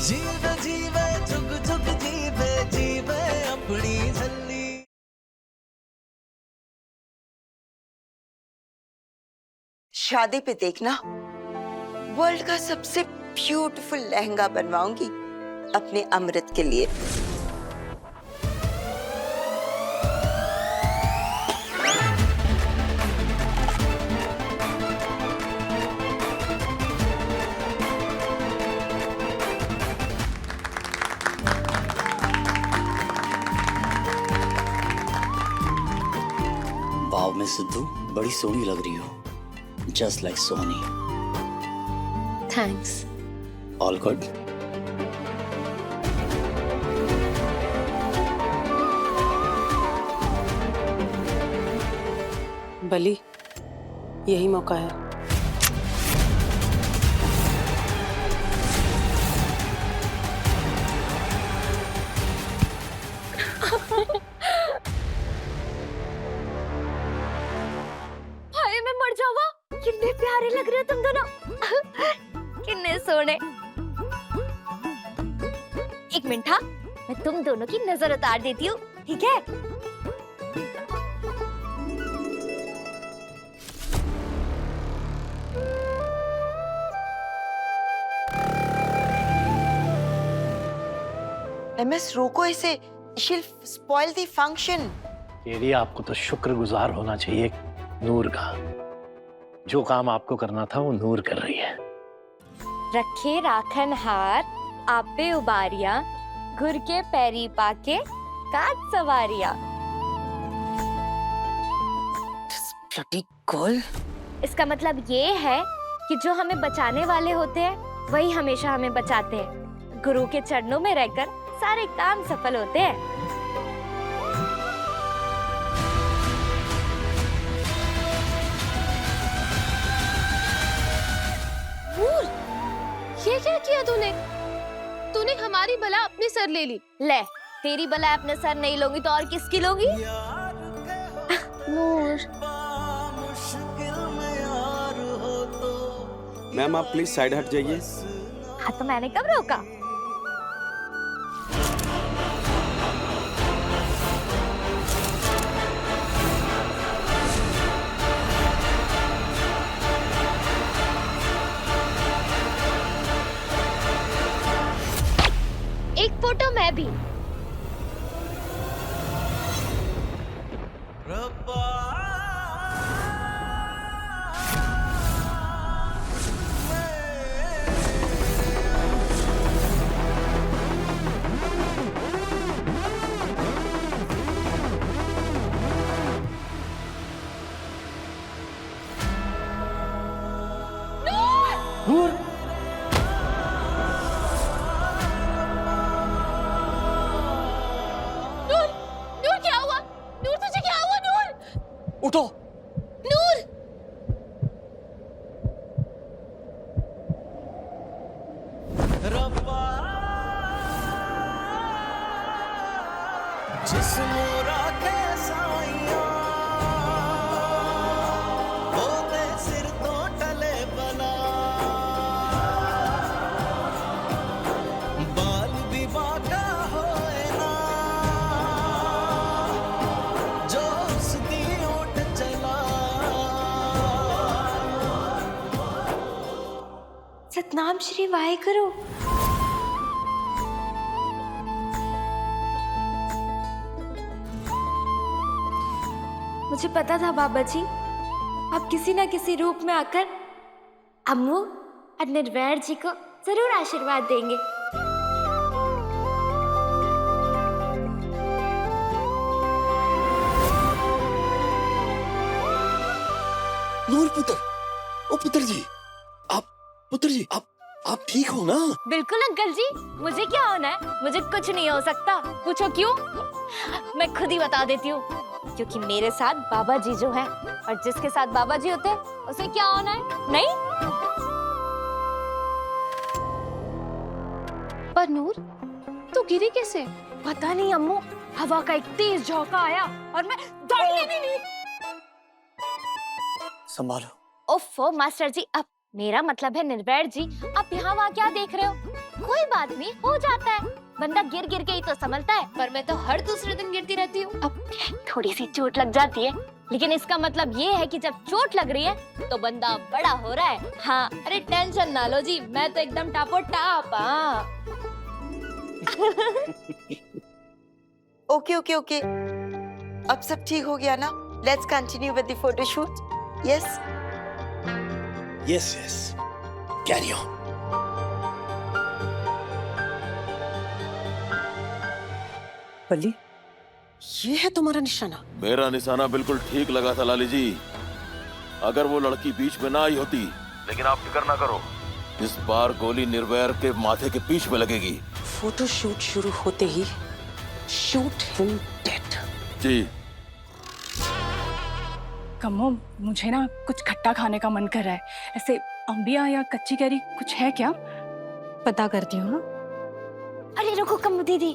जीवे जीवे जुग जुग जीवे जीवे अपनी झल्ली। शादी पे देखना, वर्ल्ड का सबसे ब्यूटीफुल लहंगा बनवाऊंगी अपने अमृत के लिए। वाव में सिद्धू बड़ी सोहनी लग रही हो, जस्ट लाइक सोनी। थैंक्स। All good. बली, यही मौका है। हाय मैं मर जावा। कितने प्यारे लग रहे हो तुम दोनों। कितने सोने। एक मिनट हाँ, मैं तुम दोनों की नजर उतार देती हूँ, ठीक है? MS रोको इसे, she'll spoil the function। केरी, आपको तो शुक्रगुजार होना चाहिए नूर का। जो काम आपको करना था वो नूर कर रही है। रखे राखन हार आप पे उबारिया, घुर के पैरी पाके काट सवारिया। Bloody girl। इसका मतलब ये है कि जो हमें बचाने वाले होते हैं वही हमेशा हमें बचाते हैं। गुरु के चरणों में रहकर सारे काम सफल होते हैं। नूर, ये क्या किया तूने? तूने हमारी बला अपने सर ले ली। ले, तेरी बला अपने सर नहीं लूंगी तो और किसकी लूंगी? नूर, मैम आप प्लीज साइड हट जाइए। हाँ तो मैंने कब रोका? एक फोटो मैं भी। नूर, नूर क्या हुआ? नूर तुझे क्या हुआ? नूर, उठो। नूर, जिस्म राखे साइयां होते सिर तो टले बना, बाल भी बाका होए ना जो उसदी ओट चला। सतनाम श्री वाहेगुरु। मुझे पता था बाबा जी, आप किसी न किसी रूप में आकर अम्मू और निर्वैर जी को जरूर आशीर्वाद देंगे। नूर पुत्र, ओ पुत्र जी, आप ठीक हो ना? बिल्कुल अंकल जी, मुझे क्या होना है? मुझे कुछ नहीं हो सकता। पूछो क्यों? मैं खुद ही बता देती हूँ। क्योंकि मेरे साथ बाबा जी जो है, और जिसके साथ बाबा जी होते हैं उसे क्या होना है? नहीं? पर नूर, तू गिरी कैसे? पता नहीं अम्मू, हवा का एक तेज झोंका आया और मैं दौड़ने भी नहीं। संभालो। ओफो मास्टर जी, अब मेरा मतलब है निर्वैर जी, आप यहाँ वहाँ क्या देख रहे हो? कोई बात नहीं, हो जाता है। बंदा गिर गिर के ही तो संभलता है। पर मैं तो हर दूसरे दिन गिरती रहती हूँ। अब थोड़ी सी चोट लग जाती है, लेकिन इसका मतलब ये है कि जब चोट लग रही है तो बंदा बड़ा हो रहा है। हाँ, अरे टेंशन ना लो जी, मैं तो एकदम टापो टाप। हाँ ओके ओके ओके, अब सब ठीक हो गया ना? Let's continue with the photoshoot. Yes yes yes, carry on. Bali, ये है तुम्हारा निशाना? मेरा निशाना बिल्कुल ठीक लगा था लाली जी, अगर वो लड़की बीच में ना आई होती। लेकिन आप फिक्र ना करो, इस बार गोली निर्वैर के माथे के बीच में लगेगी। फोटोशूट शुरू होते ही शूट हिम डेड। जी कमो, मुझे ना कुछ खट्टा खाने का मन कर रहा है। ऐसे अंबिया या कच्ची कैरी कुछ है क्या? पता करती हूँ। अरे रुको कम्मू दीदी,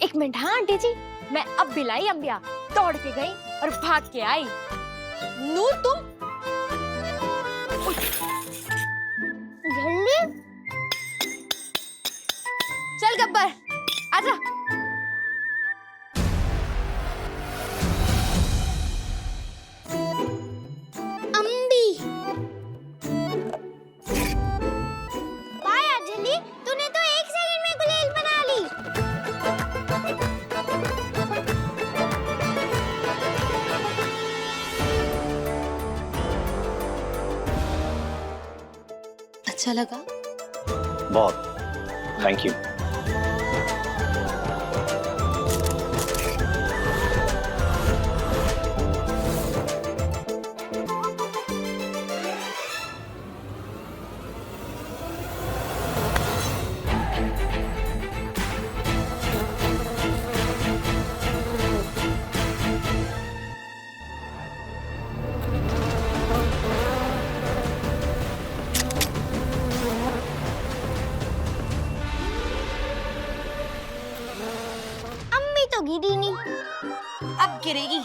एक मिनट। हाँ आंटी जी, मैं अब भी लाई अंबिया, दौड़ के गई और भाग के आई। नूर तुम जल्दी चल गब्बर आजा। अम्बी बाय अंजलि, तूने तो 1 सेकंड में गुलेल बना ली। अच्छा लगा? बहुत, थैंक यू। अम्मी तो गिरी नहीं, अब गिरेगी।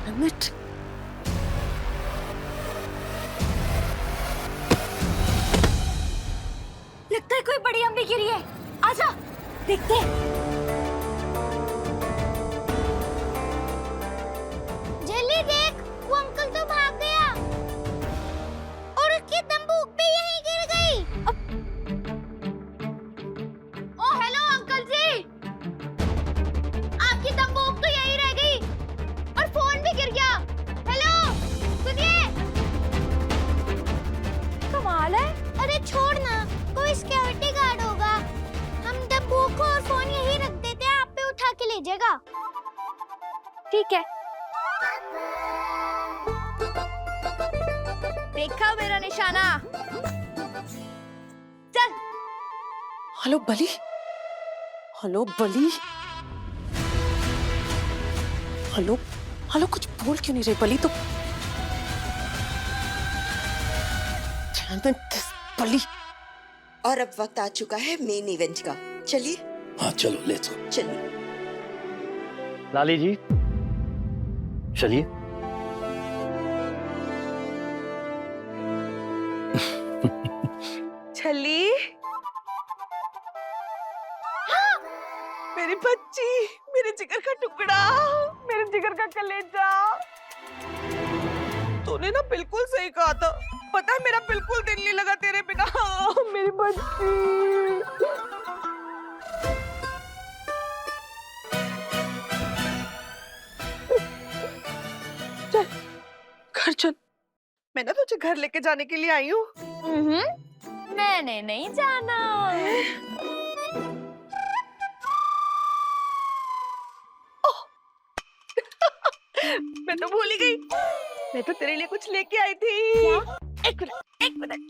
अमित, लगता है कोई बड़ी अम्बी गिरी है। आजा देखते हैं। जल्दी देख, वो अंकल तो भाग गया और उसकी बंदूक भी यहीं गिर गई। ओ हेलो अंकल जी, आपकी बंदूक तो यहीं रह गई और फोन भी गिर गया। हेलो सुनिए। कमाल है। अरे छोड़ ना, कोई सिक्योरिटी गार्ड होगा। हम बंदूक और फोन यहीं रख देते हैं, आप पे उठा के ले जाएगा। ठीक है। देखा मेरा निशाना? चल। हेलो बली, हेलो बली, हेलो हेलो, कुछ बोल क्यों नहीं रही बली? तो बली। और अब वक्त आ चुका है मेन इवेंट का। चलिए हाँ चलो, लेट्स गो। चलिए। लाली जी चलिए। छली, मेरी बच्ची, मेरे जिगर का टुकड़ा, मेरे जिगर का कलेजा। तूने ना बिल्कुल सही कहा था, पता है मेरा बिल्कुल दिल नहीं लगा तेरे बिना। मेरी बच्ची। चल घर चल, मैं ना तुझे घर लेके जाने के लिए आई हूँ। मैंने नहीं जाना। मैं तो भूल ही गई, मैं तो तेरे लिए कुछ लेके आई थी। एक मिनट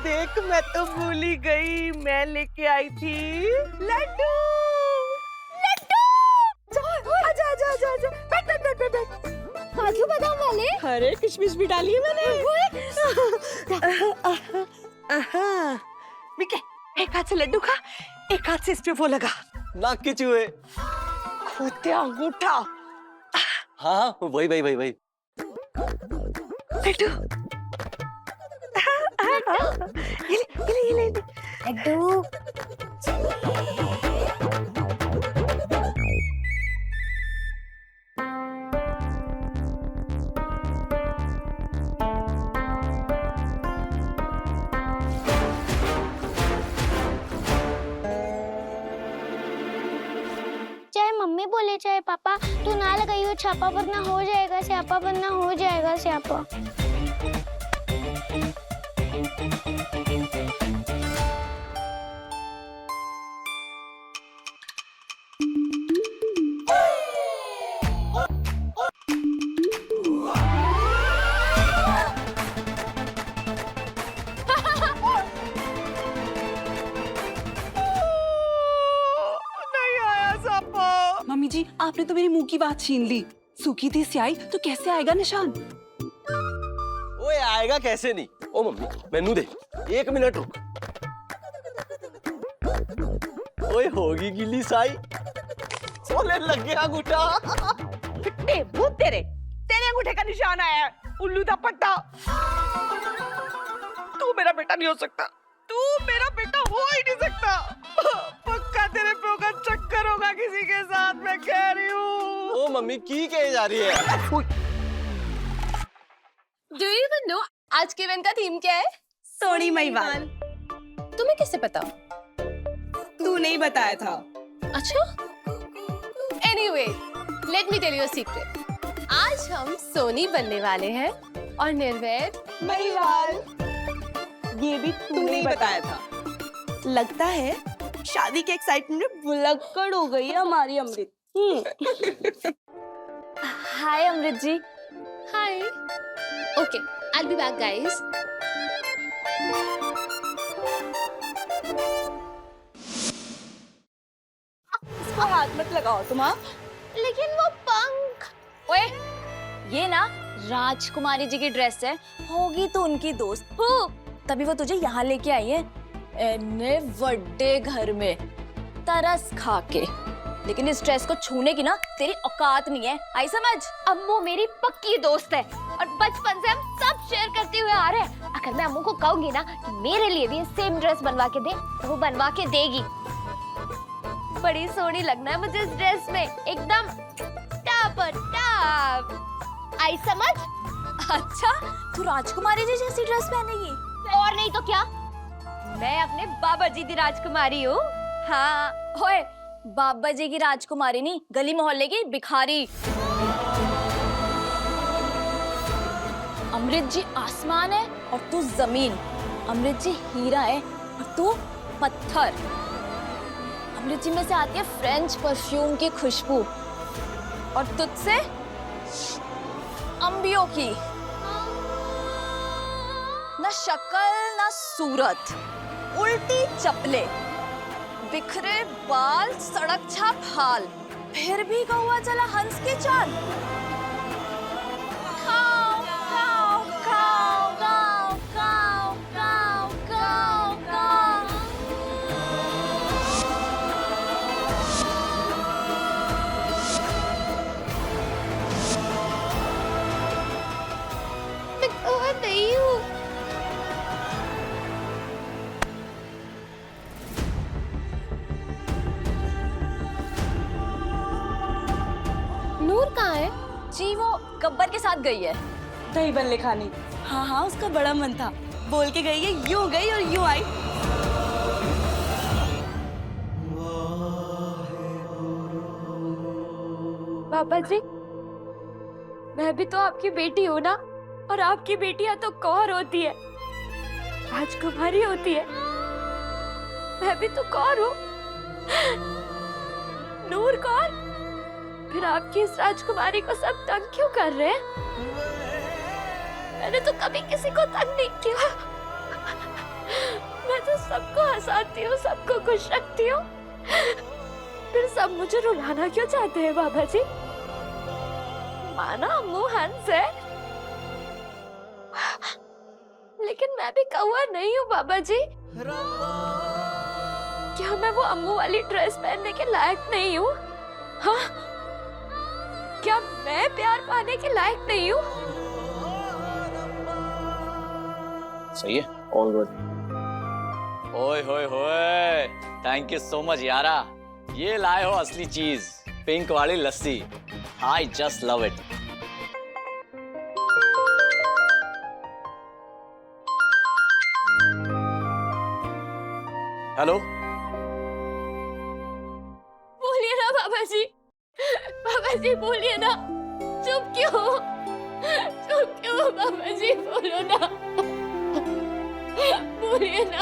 देख, मैं तो भूल ही गई, मैं लेके आई थी लड्डू। आजा आजा आजा आजा, बैठ बैठ बैठ बैठ बैठ। काजू बादाम वाले? अरे किशमिश भी डाली है मैंने। मिके, एक हाथ से लड्डू खा, एक हाथ से इस पे वो लगा। नाक के चूहे। खोते अंगूठा। हाँ वही वही वही वही। लड्डू। ये ले। लड्डू। चाहे मम्मी बोले चाहे पापा, तू ना लगाई हो छापा वरना हो जाएगा स्यापा, वरना हो जाएगा स्यापा। मम्मी जी, आपने तो मेरे मुंह की बात छीन ली। सूखी थी स्याही तो कैसे आएगा निशान? ओए आएगा कैसे नहीं। ओ मम्मी मैनू दे, 1 मिनट रुक। ओए होगी गिल्ली साई। सोले लग गया अंगूठा। फिट्टे भूत तेरे अंगूठे का निशान आया है, उल्लू दा पट्टा। तू मेरा बेटा नहीं हो सकता, तू मेरा बेटा हो ही नहीं सकता। पक्का तेरे पे होगा चक्कर होगा किसी के साथ, मैं कह रही हूँ। ओ मम्मी की कहे जा रही है। Do you even know आज के इवेंट का थीम क्या है? सोनी महिवाल। तुम्हें कैसे पता? तू नहीं बताया था। अच्छा? Anyway, let me tell you a secret. आज हम सोनी बनने वाले हैं और निर्वैर महिवाल। ये भी तू नहीं बताया था। लगता है शादी के एक्साइटमेंट में भुलक्कड़ हो गई है हमारी अमृत। हाय अमृत जी। Hi. Okay, I'll be back, guys. इसको हाथ मत लगाओ तुम। लेकिन वो पंख। ओए, ये ना राजकुमारी जी की ड्रेस है, होगी तो उनकी दोस्त हो, तभी वो तुझे यहाँ लेके आई है इतने बड़े घर में तरस खा के। लेकिन इस ड्रेस को छूने की ना तेरी औकात नहीं है, आई समझ? अम्मू मेरी पक्की दोस्त है और बचपन से हम सब शेयर करते हुए आ रहे हैं। अगर मैं अम्मू को कहूंगी ना कि मेरे लिए भी सेम ड्रेस बनवा के दे, तो वो बनवा के देगी। बड़ी सोहनी लगना है मुझे इस ड्रेस में, एकदम टॉप टॉप। आई समझ? अच्छा, तू राजकुमारी जी जैसी ड्रेस पहनेगी? और नहीं तो क्या, मैं अपने बाबा जी की राजकुमारी हूँ। हाँ, होए बाबा जी की राजकुमारी नहीं, गली मोहल्ले की भिखारी। अमृत जी आसमान है और तू जमीन, अमृत जी हीरा है और तू पत्थर। अमृत जी में से आती है फ्रेंच परफ्यूम की खुशबू और तुझसे अंबियों की। न शक्ल न सूरत, उल्टी चपले, बिखरे बाल, सड़क छाप हाल, फिर भी कौवा चला हंस के चाल। काव, काव, काव, काव, काव, काव, काव, काव। मैं कौवा नहीं हूँ। नूर कहाँ है? जी वो गब्बर के साथ गई है। दही बल्ले खाने। हाँ हाँ, उसका बड़ा मन था, बोल के गई है, यूं गई और यूं आई। पापा जी, मैं भी तो आपकी बेटी हूँ ना, और आपकी बेटियां तो कौर होती है, राजकुमारी होती है। मैं भी तो कौर हूँ, नूर कौर। फिर आपकी इस राजकुमारी को सब तंग क्यों कर रहे हैं? मैंने तो कभी किसी को तंग नहीं किया। मैं तो सबको हंसाती हूँ, सबको खुश रखती हूँ। फिर सब मुझे रुलाना क्यों चाहते हैं बाबा जी? माना अम्मू हंस है, लेकिन मैं भी कौवा नहीं हूँ बाबा जी? क्या मैं वो अम्मू वाली ड्रेस पहनने के लायक नहीं हूँ? हाँ? क्या मैं प्यार पाने के लायक नहीं हूँ? सही है, ऑल गुड। ओए होए होए, थैंक यू सो मच यारा। ये लाए हो असली चीज, पिंक वाली lassi. I just love it. Hello, बोलिए ना बाबा जी, बाबा जी बोलिए ना। चुप क्यों? चुप क्यों बाबा जी? बोलो ना, बोलिए ना।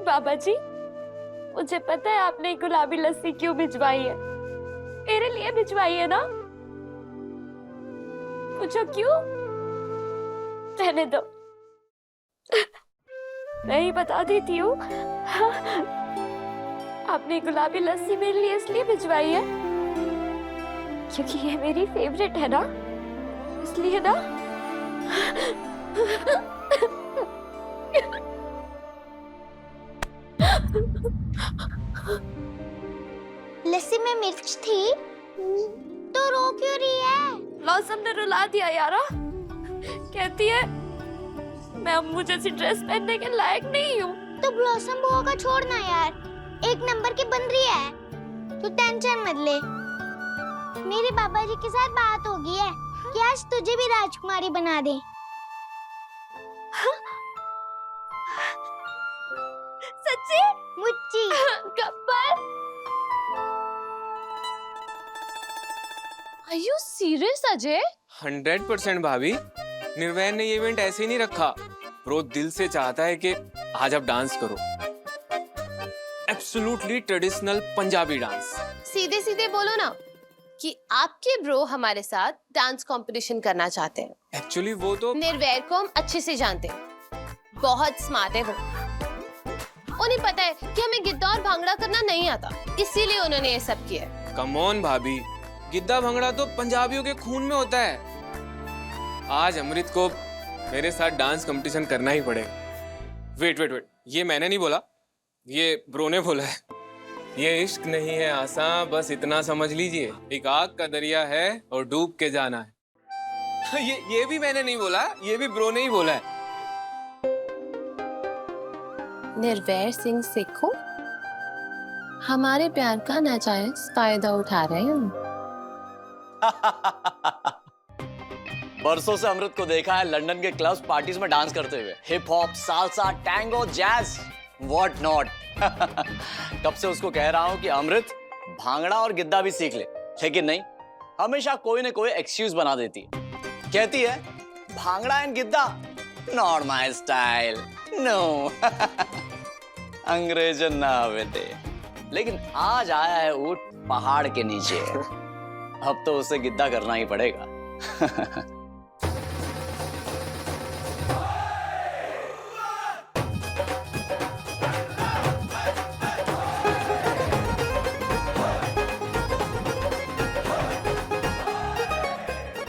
बाबा जी, मुझे पता है आपने गुलाबी लस्सी क्यों भिजवाई है। मेरे लिए भिजवाई है ना? पूछो क्यों? रहने दो, मैं ही बता देती हूँ। आपने गुलाबी लस्सी मेरे लिए इसलिए भिजवाई है क्योंकि ये मेरी फेवरेट है ना, इसलिए ना। लस्सी में मिर्च थी तो रो क्यों रही है? ब्लॉसम ने रुला दिया यारा। कहती है मैं अम्मू जैसी ड्रेस पहनने के लायक नहीं हूँ। तो ब्लॉसम बुआ का छोड़ना यार, एक नंबर की बन रही है। तू टेंशन मत ले, मेरे बाबा जी के साथ बात हो गई है कि आज तुझे भी राजकुमारी बना दे। सच्ची? मुच्ची। Gabbar. Are you serious Ajay? 100% भाभी, निर्वैर ने ये इवेंट ऐसे ही नहीं रखा। ब्रो दिल से चाहता है कि आज आप डांस करो, एब्सोल्युटली ट्रेडिशनल पंजाबी डांस। सीधे सीधे बोलो ना कि आपके ब्रो हमारे साथ डांस कंपटीशन करना चाहते हैं। एक्चुअली वो तो निर्वैर को हम अच्छे से जानते हैं, बहुत स्मार्ट है वो। उन्हें पता है कि हमें गिद्दा और भांगड़ा करना नहीं आता, इसीलिए उन्होंने ये सब किया। कम ऑन भाभी, गिद्दा भंगड़ा तो पंजाबियों के खून में होता है। आज अमृत को मेरे साथ डांस कंपटीशन करना ही पड़ेगा। वेट वेट वेट, ये मैंने नहीं बोला, ये ब्रो ने बोला है। ये इश्क नहीं है आसान, बस इतना समझ लीजिए, एक आग का दरिया है और डूब के जाना है। ये भी मैंने नहीं बोला, ये भी ब्रो ने ही बोला है। निर्वैर सिंह सिखो हमारे प्यार का नाजायज फायदा उठा रहे हैं। बरसों से अमृत को देखा है लंदन के क्लब्स पार्टीज में डांस करते हुए, hip hop, salsa, tango, jazz, what not. तब से उसको कह रहा हूं कि अमृत भांगड़ा और गिद्दा भी सीख ले, लेकिन नहीं, हमेशा कोई ना कोई एक्सक्यूज बना देती है। कहती है bhangra and giddha not my style, no. अंग्रेजन ना बेटे। लेकिन आज आया है ऊंट पहाड़ के नीचे, अब तो उसे गिद्दा करना ही पड़ेगा।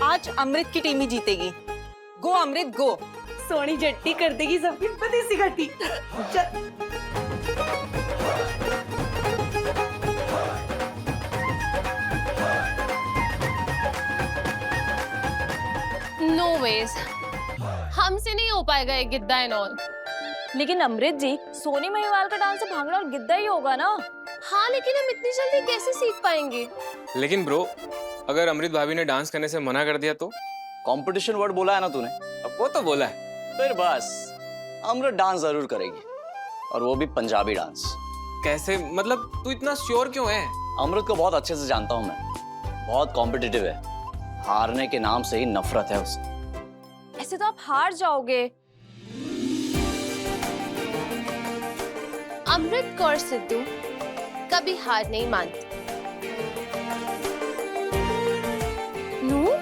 आज अमृत की टीम ही जीतेगी। गो अमृत गो। सोनी जट्टी कर देगी सबकी पति सी घटी। नो वेज, हमसे नहीं हो पाएगा ये गिद्दा एंड ऑल। लेकिन अमृत जी, सोनी महिवाल का डांस भांगड़ा और गिद्दा ही होगा ना? हाँ, लेकिन हम इतनी जल्दी कैसे सीख पाएंगे? लेकिन ब्रो, अगर अमृत भाभी ने डांस करने से मना कर दिया तो? कंपटीशन वर्ड बोला है ना तूने, अब वो तो बोला है। फिर बस अमृत डांस जरूर करेगी, और वो भी पंजाबी डांस। कैसे? मतलब तू इतना श्योर क्यों है? अमृत को बहुत अच्छे से जानता हूँ मैं, बहुत कॉम्पिटिटिव है, हारने के नाम से ही नफरत है उसे। ऐसे तो आप हार जाओगे। अमृत कौर सिद्धू कभी हार नहीं मानती। नूर,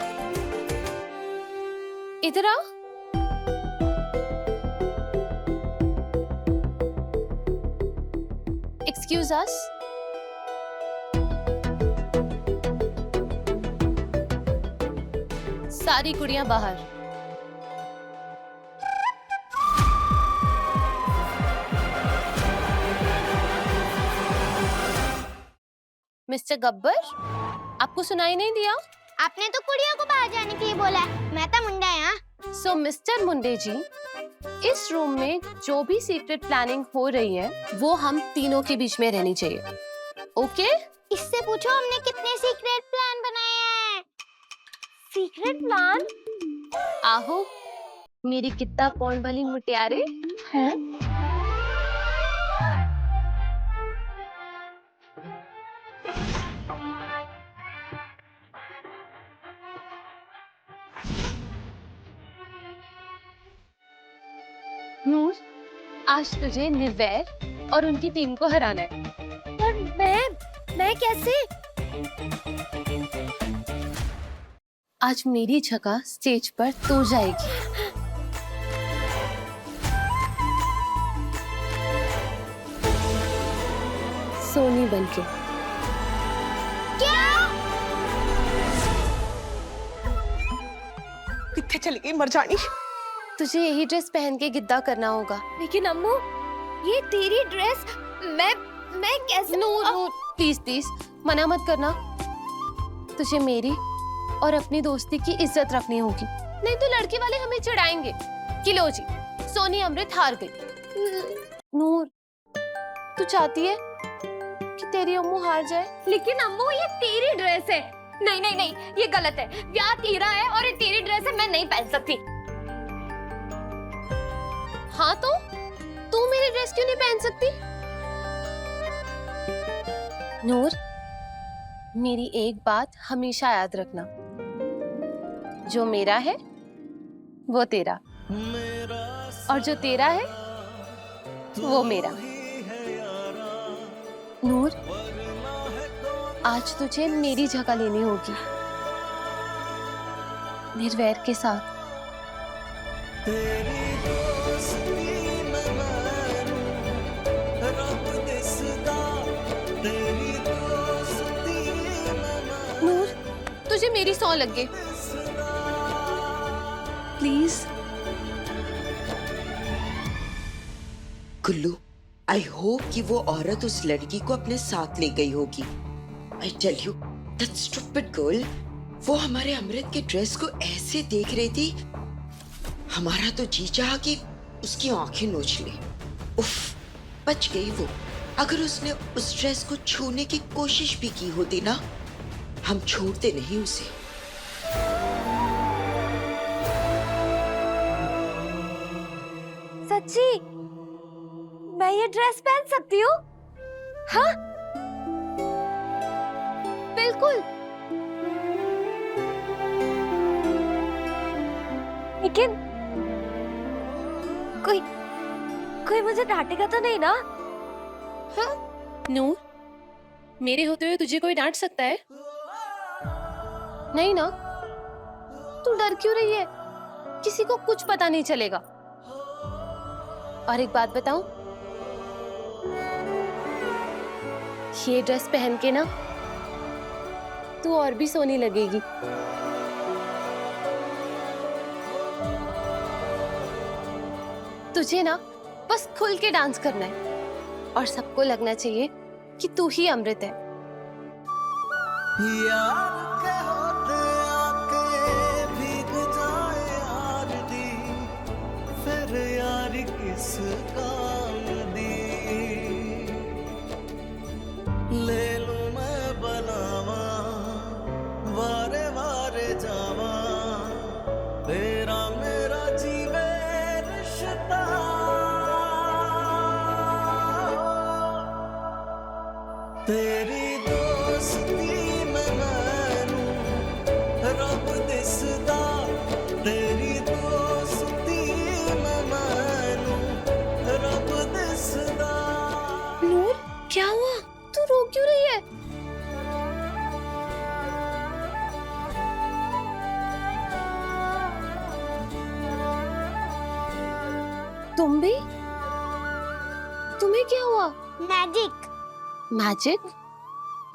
इधर आओ। एक्सक्यूज अस। सारी कुड़ियां बाहर। मिस्टर गब्बर, आपको सुनाई नहीं दिया? आपने तो कुड़ियों को बाहर जाने के लिए बोला है। मैं तो मुंडा यहाँ। सो मिस्टर मुंडे जी, इस रूम में जो भी सीक्रेट प्लानिंग हो रही है वो हम तीनों के बीच में रहनी चाहिए, ओके? इससे पूछो हमने कितने सीक्रेट प्लान बनाए हैं। Secret plan? आहो मेरी कितना पौंड वाली मुटियारे हैं। नूर, आज तुझे निर्वैर और उनकी टीम को हराना है। पर मैं कैसे? आज मेरी जगह स्टेज पर तू जाएगी। सोनी बनके। कितने चली गई मरजानी? तुझे यही ड्रेस पहन के गिद्दा करना होगा। लेकिन अम्मू, ये तेरी ड्रेस, मैं कैसे? नूर, प्लीज प्लीज मना मत करना। तुझे मेरी और अपनी दोस्ती की इज्जत रखनी होगी, नहीं तो लड़के वाले हमें चिढ़ाएंगे कि लो जी सोनी अमृत हार गई। नूर, तू चाहती है कि तेरी अम्मू हार जाए? लेकिन अम्मू, ये तेरी ड्रेस है। नहीं नहीं नहीं, ये गलत है। ब्याह तेरा है और ये तेरी ड्रेस है, मैं नहीं पहन सकती। हाँ तो तू मेरी ड्रेस क्यों नहीं पहन सकती? नूर, मेरी एक बात हमेशा याद रखना, जो मेरा है वो तेरा, और जो तेरा है वो मेरा। नूर, आज तुझे मेरी जगह लेनी होगी निर्वैर के साथ। नूर, तुझे मेरी सौ लग गई, प्लीज। गुल्लू, आई होप कि वो औरत उस लड़की को अपने साथ ले गई होगी। I tell you, that stupid girl, वो हमारे अमृत के ड्रेस को ऐसे देख रही थी, हमारा तो जी चाहा कि उसकी आंखें नोच ले। उफ, बच गई वो। अगर उसने उस ड्रेस को छूने की कोशिश भी की होती ना, हम छोड़ते नहीं उसे। सच्ची मैं ये ड्रेस पहन सकती हूँ? हाँ बिल्कुल। लेकिन कोई मुझे डांटेगा तो नहीं ना? हाँ? नूर, मेरे होते हुए तुझे कोई डांट सकता है? नहीं ना? तू डर क्यों रही है? किसी को कुछ पता नहीं चलेगा। और एक बात बताऊं, ये ड्रेस पहन के ना तू और भी सोनी लगेगी। तुझे ना बस खुल के डांस करना है और सबको लगना चाहिए कि तू ही अमृत है। यार के होते आके भीग जाए आरती, फिर यार किस काम दी। ले लूं मैं बनावा, वारे वारे जावा, तेरा मेरा जीवे रिश्ता। तेरी दोस्ती मैं मानूं, रब दिसदा। तेरी दोस्ती मैं मानूं, रब दिसदा। तुम्हें क्या हुआ? मैजिक। मैजिक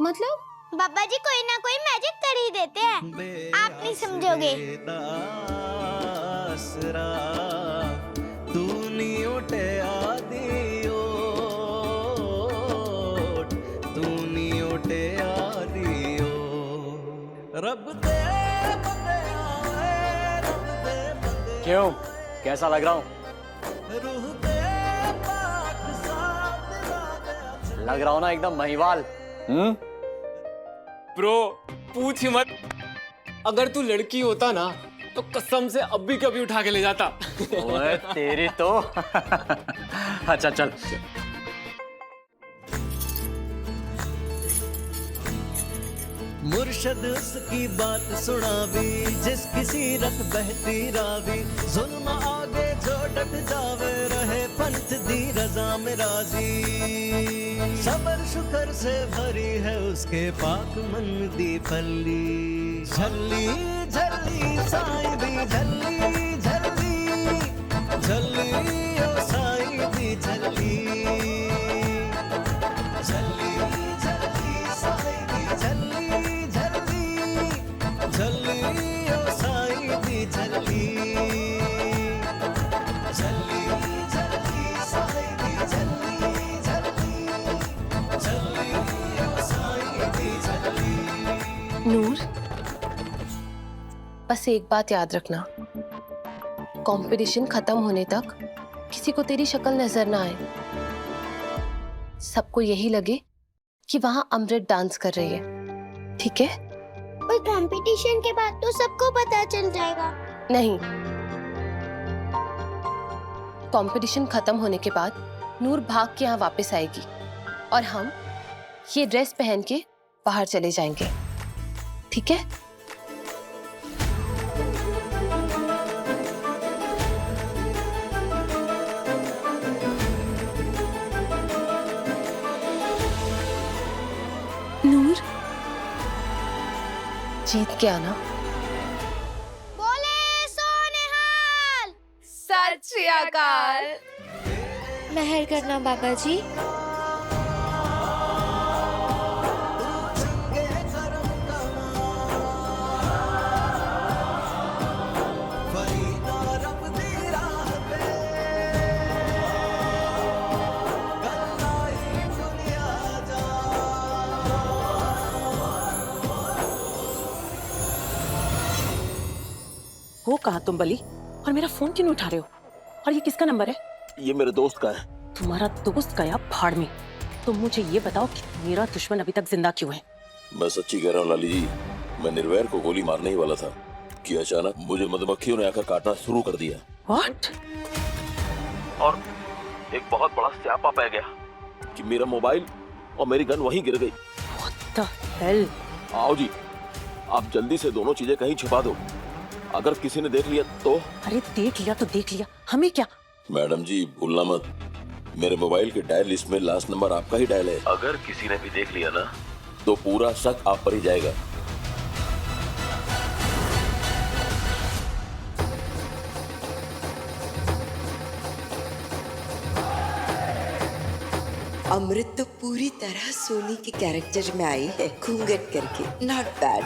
मतलब? बाबा जी कोई ना कोई मैजिक कर ही देते हैं, आप नहीं समझोगे। क्यों, कैसा लग रहा हूँ? लग रहा हो ना एकदम महिवाल। ब्रो पूछ ही मत, अगर तू लड़की होता ना तो कसम से अभी कभी उठा के ले जाता। ओए तेरी तो। अच्छा चल। मुर्शद उसकी बात सुनावी, जिस किसी रत बहती रावी, जुल्म आगे जो डट जावे, रहे पंथ दी रजा में राजी। सबर शुक्र से भरी है उसके पाक मन दी पल्ली, झल्ली झल्ली साईं दी झल्ली झल्ली, झल्ली ओ साईं दी झल्ली, झल्ली झल्ली साईं दी झल्ली झल्ली, झल्ली ओ साईं दी झल्ली, झल्ली झल्ली साईं दी झल्ली झल्ली, झल्ली ओ साईं दी झल्ली। नूर, बस एक बात याद रखना, कंपटीशन खत्म होने तक किसी को तेरी शक्ल नजर ना आए। सबको यही लगे कि वहां अमृत डांस कर रही है, ठीक है? और कंपटीशन के बाद तो सबको पता चल जाएगा। नहीं, कंपटीशन खत्म होने के बाद नूर भाग के यहाँ वापस आएगी और हम ये ड्रेस पहन के बाहर चले जाएंगे, ठीक है? नूर, जीत के आना। बोले सोनेहाल। सत श्री अकाल। मेहर करना बाबा जी। हो कहाँ तुम बली, और मेरा फोन क्यों नहीं उठा रहे हो? और ये किसका नंबर है? ये मेरे दोस्त का है। तुम्हारा दोस्त गया भाड़ में। तुम मुझे ये बताओ कि मेरा दुश्मन अभी तक जिंदा क्यों है? मैं सच्ची कह रहा हूँ लाली जी, मैं निर्वैर को गोली मारने ही वाला था कि अचानक मुझे मधुमक्खियों ने आकर काटना शुरू कर दिया। व्हाट? और एक बहुत बड़ा स्यापा पै गया कि मेरा मोबाइल और मेरी गन वहीं गिर गई। What the hell? आओ जी, आप जल्दी से दोनों चीजें कहीं छुपा दो, अगर किसी ने देख लिया तो। अरे देख लिया तो देख लिया, हमें क्या? मैडम जी भूलना मत, मेरे मोबाइल के डायल लिस्ट में लास्ट नंबर आपका ही डायल है। अगर किसी ने भी देख लिया ना तो पूरा शक आप पर ही जाएगा। अमृत तो पूरी तरह सोनी के कैरेक्टर में आई है, घूंघट करके। Not bad.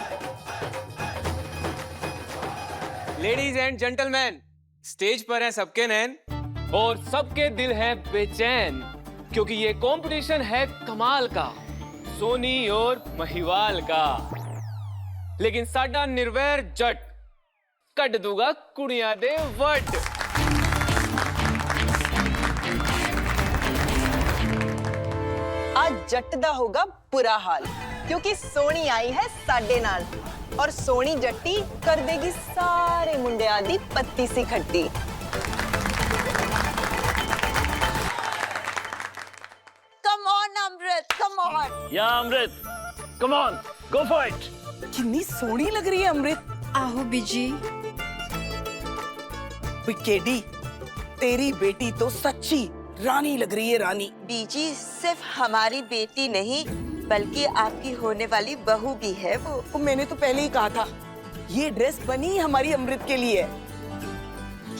Ladies and gentleman, stage पर है सबके नैन और सबके दिल है बेचैन, क्योंकि ये कंपटीशन है कमाल का, सोनी और महिवाल का। लेकिन साडा निर्वैर जट कट दूंगा कुड़ियां दे वट। आज जट दा होगा बुरा हाल, क्योंकि सोनी आई है साडे नाल, और सोनी जट्टी कर देगी सारे मुंडियां दी पत्ती सी खट्टी। Come on Amrit, come on. या Amrit, come on, go for it. कितनी सोनी लग रही है अमृत। आहो बीजी। विकेडी, तेरी बेटी तो सच्ची रानी लग रही है, रानी। बीजी सिर्फ हमारी बेटी नहीं बल्कि आपकी होने वाली बहू भी है वो। मैंने तो पहले ही कहा था, ये ड्रेस बनी हमारी अमृत के लिए।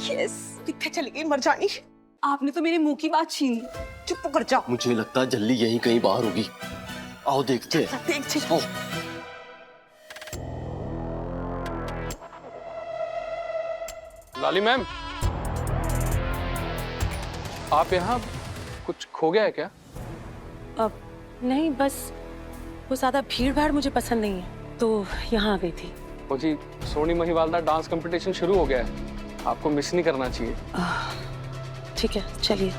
यस। कितने चली गई मरजानी। आपने तो मेरे मुंह की बात छीन ली। चुप कर जाओ। मुझे लगता है जल्दी यहीं कहीं बाहर होगी। आओ देखते हैं। देख आओ। लाली मैम, आप यहाँ कुछ खो गया है क्या? अब नहीं, बस वो ज्यादा भीड़ भाड़ मुझे पसंद नहीं है तो यहाँ आ गई थी। ओ जी, सोनी महिवाल का डांस कंपटीशन शुरू हो गया है, आपको मिस नहीं करना चाहिए। ठीक है, चलिए।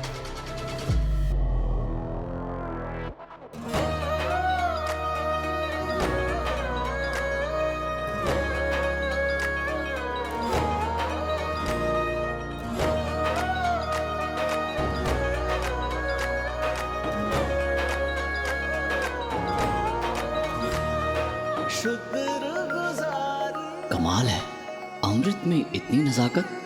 कमाल है, अमृत में इतनी नजाकत।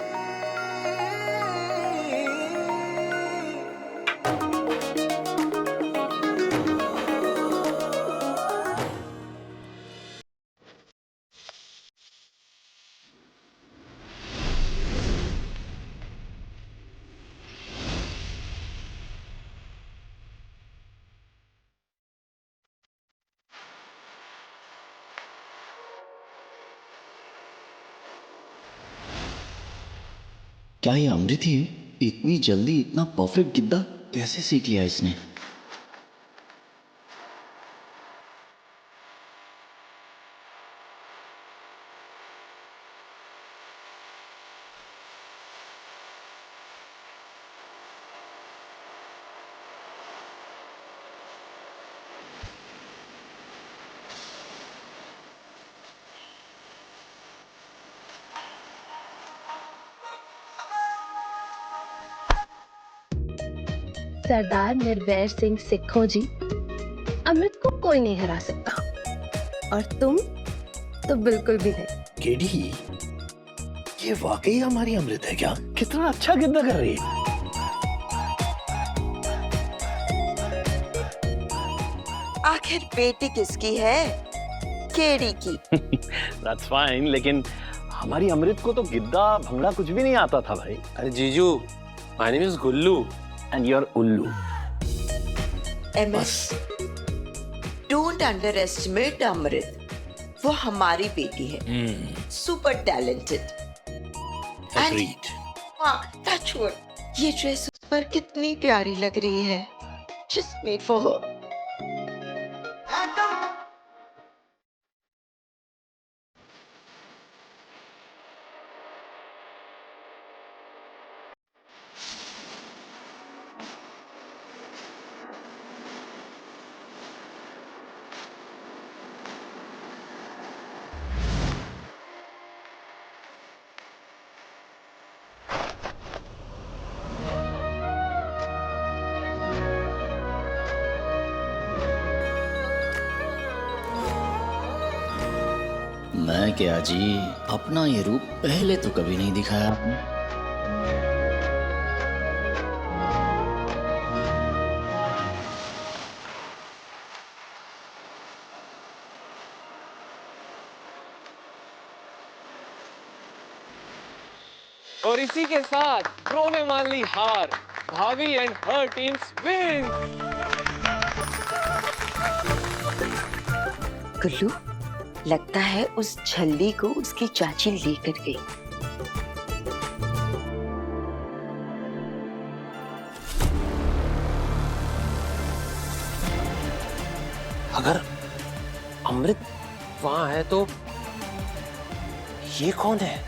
क्या ये अमृत ही है? इतनी जल्दी इतना परफेक्ट गिद्दा कैसे सीख लिया इसने? सरदार निर्वैर सिंह सिखो जी, अमृत को कोई नहीं हरा सकता और तुम तो बिल्कुल भी नहीं। केडी, ये वाकई हमारी अमृत है क्या? कितना अच्छा गिद्दा कर रही है। आखिर बेटी किसकी है? केडी की। That's fine, लेकिन हमारी अमृत को तो गिद्दा भंगड़ा कुछ भी नहीं आता था भाई। अरे जीजू, my name is Gullu and you are उल्लू। MS, don't underestimate Amrit. वो हमारी बेटी है, सुपर टैलेंटेड। ये ड्रेस उस पर कितनी प्यारी लग रही है। Just made for her. मैं क्या जी, अपना ये रूप पहले तो कभी नहीं दिखाया आपने। और इसी के साथ प्रो ने मान ली हार, भाभी एंड हर टीम्स विन। गुल्लू, लगता है उस झल्ली को उसकी चाची लेकर गई। अगर अमृत वहां है तो ये कौन है?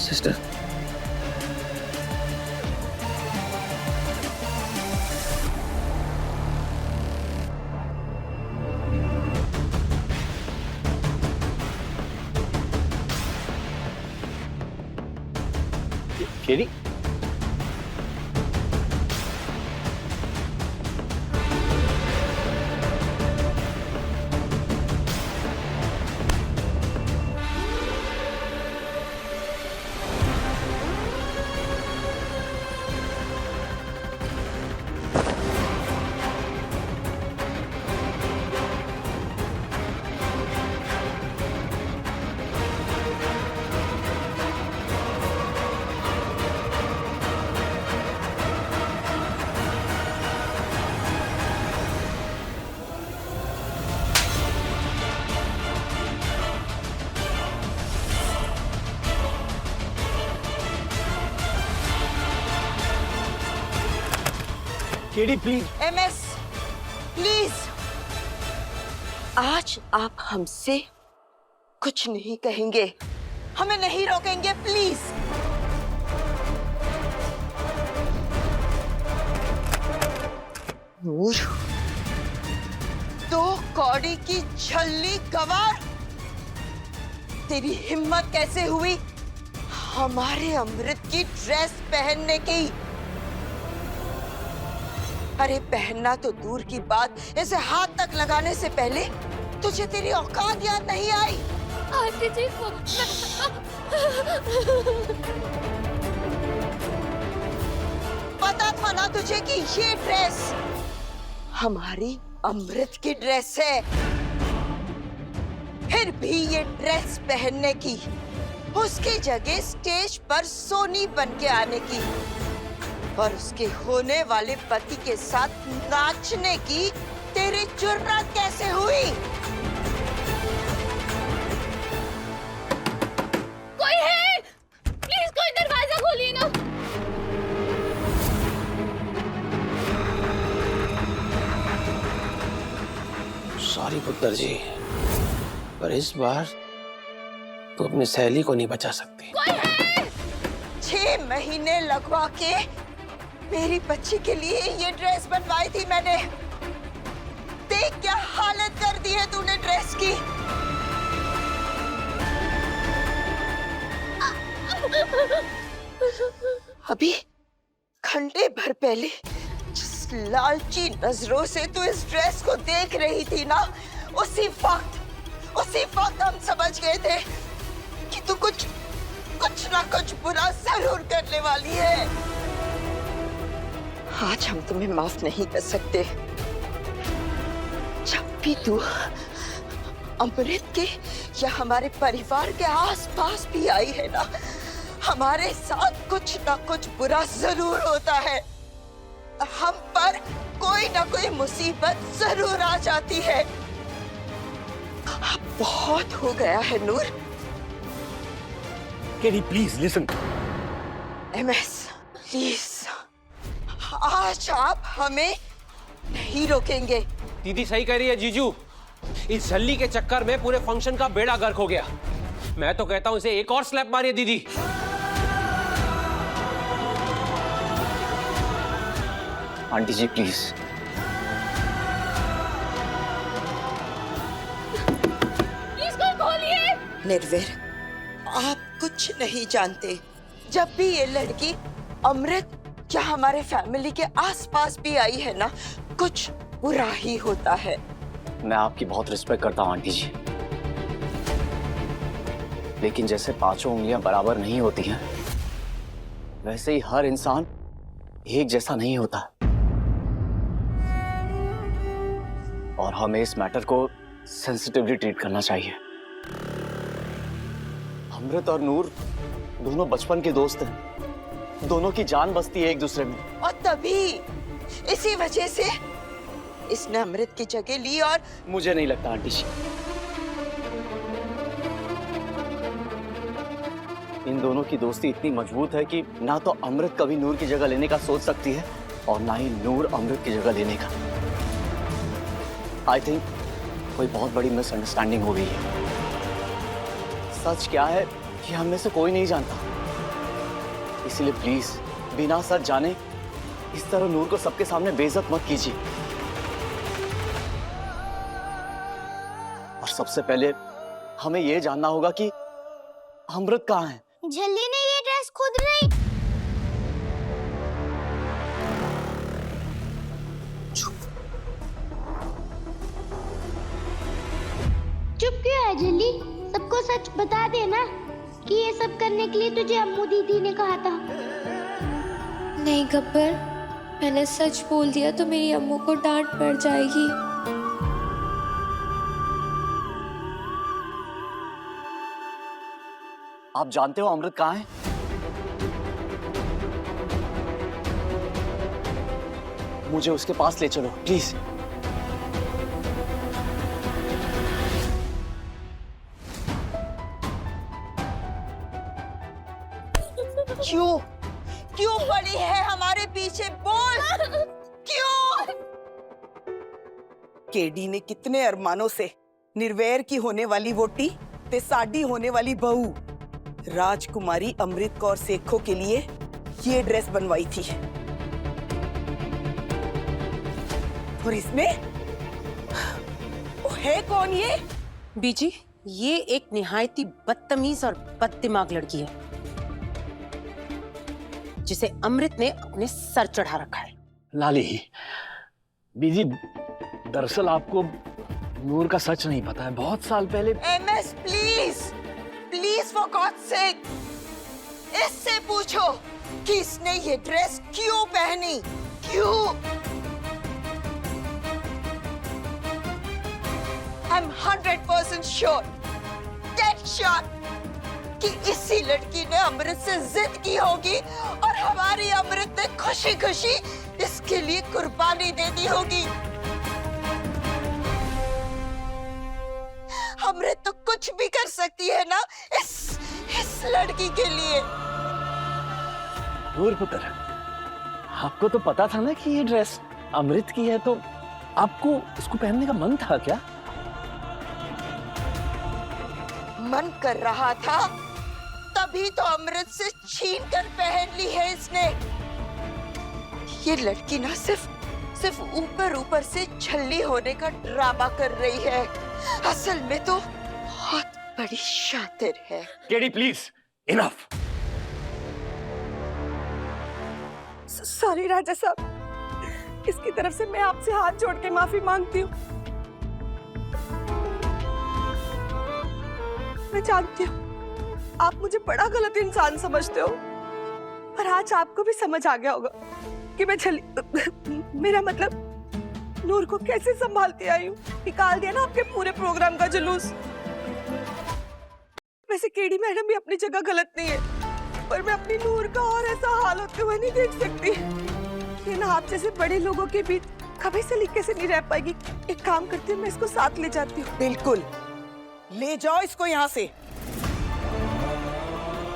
Sister, KD, KD please. MS, please आज आप हमसे कुछ नहीं कहेंगे, हमें नहीं रोकेंगे, प्लीज। नूर, तो कौड़ी की छल्ली गवार, तेरी हिम्मत कैसे हुई हमारे अमृत की ड्रेस पहनने की? अरे पहनना तो दूर की बात, इसे हाथ तक लगाने से पहले तुझे तेरी औकात याद नहीं आई? आंटी जी पता था ना तुझे कि ये ड्रेस हमारी अमृत की ड्रेस है, फिर भी ये ड्रेस पहनने की, उसकी जगह स्टेज पर सोनी बन के आने की और उसके होने वाले पति के साथ नाचने की तेरी जुर्रत कैसे हुई? कोई है? प्लीज कोई दरवाजा खोलिए ना। सॉरी पुत्र जी, पर इस बार तो अपनी सहेली को नहीं बचा सकती। 6 महीने लगवा के मेरी बच्ची के लिए ये ड्रेस बनवाई थी मैंने। देख क्या हालत कर दी है तूने ड्रेस की। अभी घंटे भर पहले जिस लालची नजरों से तू इस ड्रेस को देख रही थी ना, उसी वक्त हम समझ गए थे कि तू कुछ ना कुछ बुरा जरूर करने वाली है। आज हम तुम्हें माफ नहीं कर सकते। जब भी तू अमृत के या हमारे परिवार के आसपास भी आई है ना, हमारे साथ कुछ ना कुछ बुरा जरूर होता है। हम पर कोई ना कोई मुसीबत जरूर आ जाती है। अब बहुत हो गया है Noor. KD please listen. MS, please आज आप हमें नहीं रोकेंगे। दीदी सही कह रही है जीजू, इस झल्ली के चक्कर में पूरे फंक्शन का बेड़ा गर्क हो गया। मैं तो कहता हूं इसे एक और स्लैप मारिए दीदी। Aunty ji please. प्लीज कोई खोलिए। निर्वीर, आप कुछ नहीं जानते। जब भी ये लड़की अमृत या हमारे फैमिली के आसपास भी आई है ना, कुछ बुरा ही होता है। मैं आपकी बहुत रिस्पेक्ट करता हूँ आंटी जी, लेकिन जैसे पांचों उंगलियां बराबर नहीं होती हैं, वैसे ही हर इंसान एक जैसा नहीं होता। और हमें इस मैटर को सेंसिटिवली ट्रीट करना चाहिए। अमृत और नूर दोनों बचपन के दोस्त हैं, दोनों की जान बसती है एक दूसरे में। और तभी इसी वजह से इसने अमृत की जगह ली। और मुझे नहीं लगता आंटी जी, इन दोनों की दोस्ती इतनी मजबूत है कि ना तो अमृत कभी नूर की जगह लेने का सोच सकती है और ना ही नूर अमृत की जगह लेने का। आई थिंक कोई बहुत बड़ी मिसअंडरस्टैंडिंग हो गई है। सच क्या है कि हम में से कोई नहीं जानता, इसलिए प्लीज बिना सच जाने इस तरह नूर को सबके सामने बेइज्जत मत कीजिए। और सबसे पहले हमें यह जानना होगा कि अमृत कहाँ है। झल्ली ने ये ड्रेस खुद नहीं। चुप क्यों है झल्ली? सबको सच बता देना कि ये सब करने के लिए तुझे अम्मू दीदी ने कहा था। नहीं गब्बर, मैंने सच बोल दिया तो मेरी अम्मू को डांट पड़ जाएगी। आप जानते हो अमृत कहाँ है? मुझे उसके पास ले चलो प्लीज। क्यों पड़ी है हमारे पीछे? बोल क्यों? केडी ने कितने अरमानों से निर्वैर की होने वाली वोटी ते साडी होने वाली बहू राजकुमारी अमृत कौर सेखों के लिए ये ड्रेस बनवाई थी। और इसमें वो है कौन ये? बीजी, ये एक निहायती बदतमीज और बददिमाग लड़की है जिसे अमृत ने अपने सर चढ़ा रखा है। लाली, बीजी, दरअसल आपको नूर का सच नहीं पता है। बहुत साल पहले MS please, please for God sake, इससे पूछो कि इसने ये ड्रेस क्यों पहनी, क्यों? I'm 100% sure, dead shot, कि इसी लड़की ने अमृत से जिद की होगी और हमारी अमृत ने खुशी खुशी इसके लिए कुर्बानी दे दी होगी। अमृत तो कुछ भी कर सकती है ना इस लड़की के लिए। नूर पुत्र, आपको तो पता था ना कि ये ड्रेस अमृत की है, तो आपको इसको पहनने का मन था क्या? मन कर रहा था तभी तो अमृत से छीन कर पहन ली है इसने। ये लड़की ना सिर्फ ऊपर ऊपर से छल्ली होने का ड्रामा कर रही है, असल में तो बहुत बड़ी शातिर है। KD please, enough. सॉरी राजा साहब, इसकी तरफ से मैं आपसे हाथ जोड़ के माफी मांगती हूँ। मैं जानती हूँ आप मुझे बड़ा गलत इंसान समझते हो, पर आज आपको भी समझ आ गया होगा कि मैं मेरा मतलब नूर को कैसे संभालती आई हूँ। निकाल दिया ना आपके पूरे प्रोग्राम का जुलूस। वैसे केडी मैडम भी अपनी जगह गलत नहीं है, पर मैं अपनी नूर का और ऐसा हाल होते हुए नहीं देख सकती। ये ना आप जैसे बड़े लोगों के बीच कभी सलीके से नहीं रह पाएगी। एक काम करती हूँ, मैं इसको साथ ले जाती हूँ। बिल्कुल, ले जाओ इसको यहाँ से।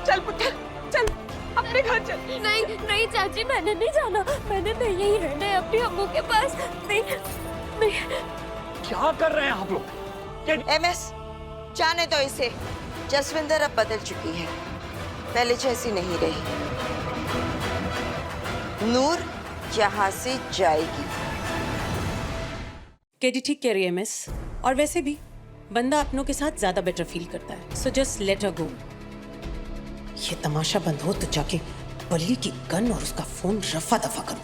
चल पुत्र, चल अपने घर चल। नहीं नहीं चाची, मैंने नहीं जाना, मैंने नहीं यही रहना है अपनी अम्मू के पास। नहीं नहीं। क्या कर रहे हैं आप लोग? एमएस, जाने दो इसे। जसविंदर अब बदल चुकी है, पहले जैसी नहीं रही। नूर यहाँ से जाएगी। केडी ठीक कह रही है मिस, और वैसे भी बंदा अपनों के साथ ज्यादा बेटर फील करता है, सो जस्ट लेट हर गो। ये तमाशा बंद हो तो जाके बल्ली की गन और उसका फोन रफा दफा करो।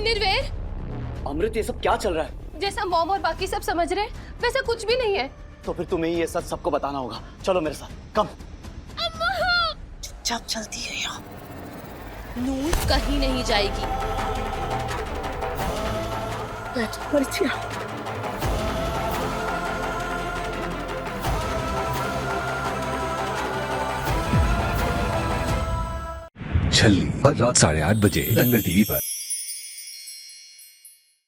निर्वैर, अमृत, ये सब क्या चल रहा है? जैसा मॉम और बाकी सब समझ रहे हैं वैसा कुछ भी नहीं है। तो फिर तुम्हें ये सच सबको बताना होगा। चलो मेरे साथ, कम। चुपचाप चलती है यहाँ। नूर कहीं नहीं जाएगी। छल्ली, रात 8:30 बजे दंगल टीवी पर।